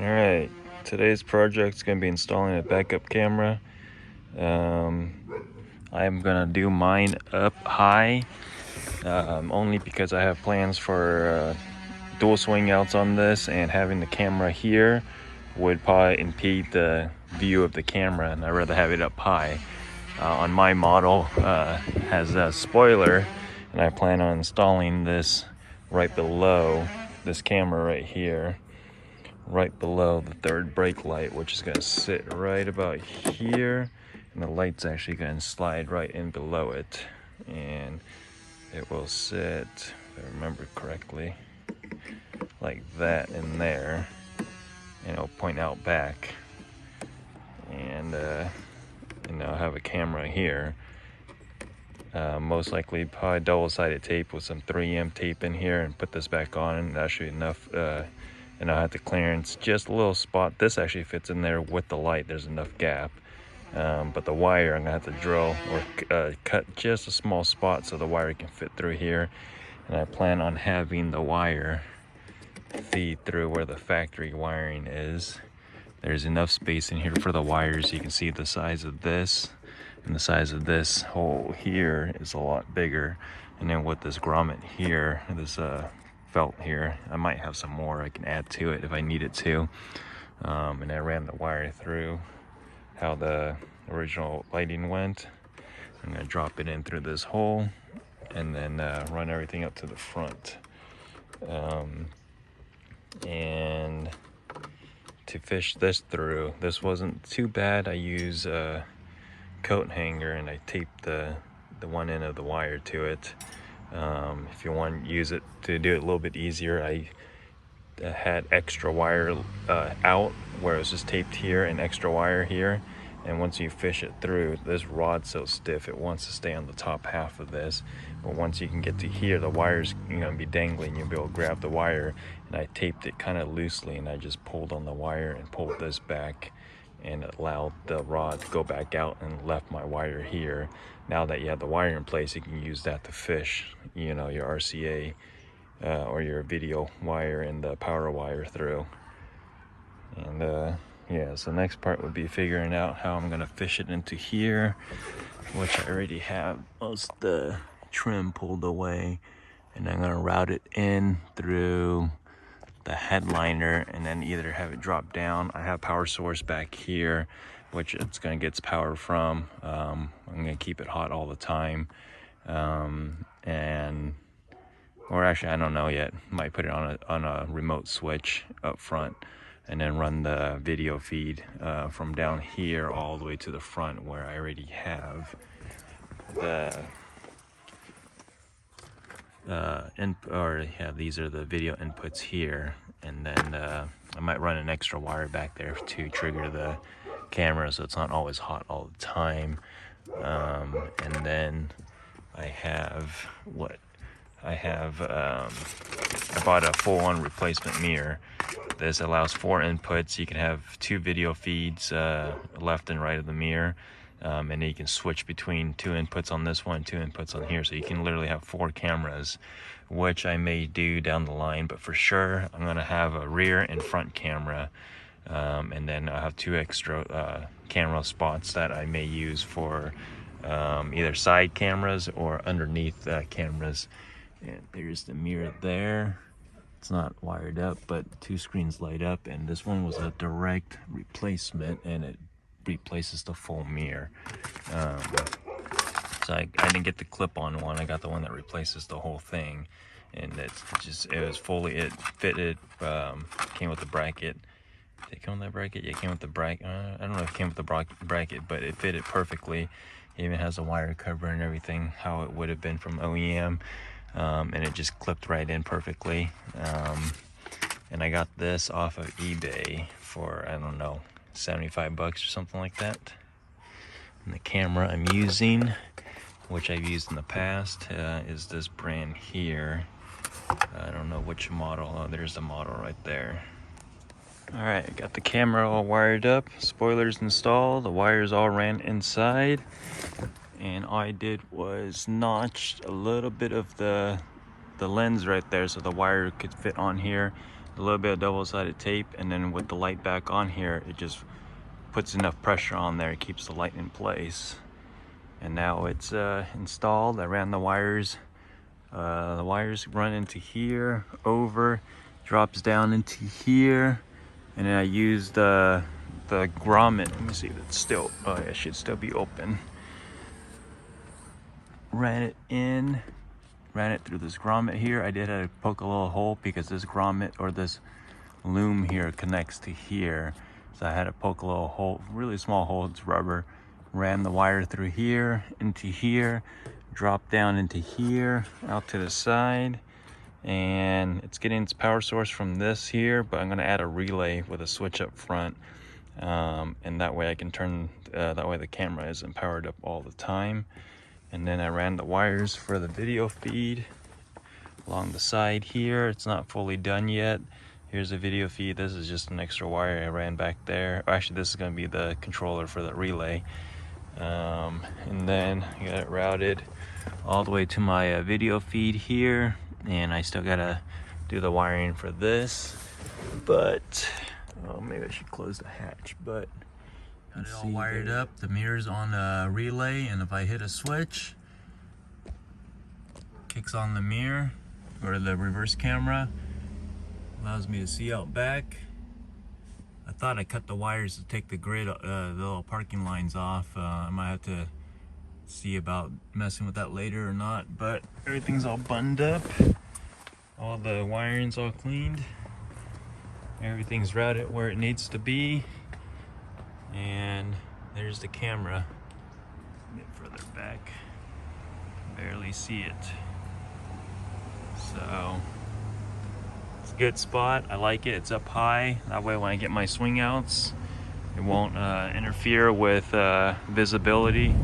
Alright, today's project is going to be installing a backup camera. I'm going to do mine up high, only because I have plans for dual swing outs on this, and having the camera here would probably impede the view of the camera, and I'd rather have it up high. On my model, has a spoiler, and I plan on installing this right below this camera right here, right below the third brake light, which is going to sit right about here, and the light's actually going to slide right in below it, and it will sit, if I remember correctly, like that in there, and it'll point out back, and I'll have a camera here. Most likely probably double-sided tape with some 3M tape in here, and put this back on, and that should be enough. And I'll have to clearance just a little spot. This actually fits in there with the light. There's enough gap, but the wire I'm gonna have to drill or cut just a small spot so the wire can fit through here. And I plan on having the wire feed through where the factory wiring is. There's enough space in here for the wires. You can see the size of this, and the size of this hole here is a lot bigger. And then with this grommet here, this felt here, I might have some more I can add to it if I need it to. And I ran the wire through how the original lighting went. I'm gonna drop it in through this hole, and then run everything up to the front. And to fish this through, this wasn't too bad. I use a coat hanger, and I taped the one end of the wire to it. If you want to use it to do it a little bit easier, I had extra wire out where it was just taped here and extra wire here. And once you fish it through, this rod's so stiff it wants to stay on the top half of this. But once you can get to here, the wire's gonna be dangling. You'll be able to grab the wire. And I taped it kind of loosely, and I just pulled on the wire and pulled this back, and allowed the rod to go back out, and left my wire here. Now that you have the wire in place, you can use that to fish, your RCA or your video wire and the power wire through. And yeah, so next part would be figuring out how I'm gonna fish it into here, which I already have most of the trim pulled away, and I'm gonna route it in through the headliner, and then either have it drop down. I have power source back here, which it's gonna get its power from. I'm gonna keep it hot all the time, or actually I don't know yet. Might put it on a remote switch up front, and then run the video feed from down here all the way to the front, where I already have the these are the video inputs here. And then I might run an extra wire back there to trigger the camera, so it's not always hot all the time. And then I bought a full-on replacement mirror. This allows 4 inputs. You can have 2 video feeds left and right of the mirror, and then you can switch between 2 inputs on this one, 2 inputs on here, so you can literally have 4 cameras, which I may do down the line. But for sure I'm gonna have a rear and front camera, and then I'll have 2 extra camera spots that I may use for either side cameras or underneath cameras. And there's the mirror there. It's not wired up, but 2 screens light up, and this one was a direct replacement, and it replaces the full mirror. So I didn't get the clip-on one. I got the one that replaces the whole thing, and it fitted. Came with the bracket. Did it come with that bracket? Yeah, it came with the bracket. I don't know if it came with the bracket, but it fitted perfectly. It even has a wire cover and everything, how it would have been from OEM. And it just clipped right in perfectly. And I got this off of eBay for, I don't know, 75 bucks or something like that. And the camera I'm using, which I've used in the past, is this brand here. I don't know which model. Oh, there's the model right there. Alright, I got the camera all wired up, spoilers installed, the wires all ran inside. And all I did was notched a little bit of the lens right there so the wire could fit on here. a little bit of double-sided tape, and then with the light back on here, it just puts enough pressure on there, it keeps the light in place. And now it's installed. I ran the wires. The wires run into here, over, drops down into here, and then I used the grommet. Let me see if it's still, oh yeah, it should still be open. Ran it in, ran it through this grommet here. I did have to poke a little hole because this grommet, or this loom here, connects to here. So I had to poke a little hole, really small hole, it's rubber. Ran the wire through here, into here, dropped down into here, out to the side. And it's getting its power source from this here, but I'm gonna add a relay with a switch up front. And that way I can turn, that way the camera isn't powered up all the time. And then I ran the wires for the video feed along the side here. It's not fully done yet. Here's the video feed. This is just an extra wire I ran back there. Actually, this is gonna be the controller for the relay. And then I got it routed all the way to my video feed here. And I still gotta do the wiring for this. But, oh, maybe I should close the hatch, but got it all wired up. The mirror's on a relay, and if I hit a switch, kicks on the mirror, or the reverse camera, allows me to see out back. I thought I cut the wires to take the grid, the little parking lines off. I might have to see about messing with that later or not, but everything's all buttoned up. All the wiring's all cleaned. Everything's routed where it needs to be. And there's the camera. A bit further back. Barely see it. So it's a good spot. I like it. It's up high. That way when I get my swing outs, it won't interfere with visibility.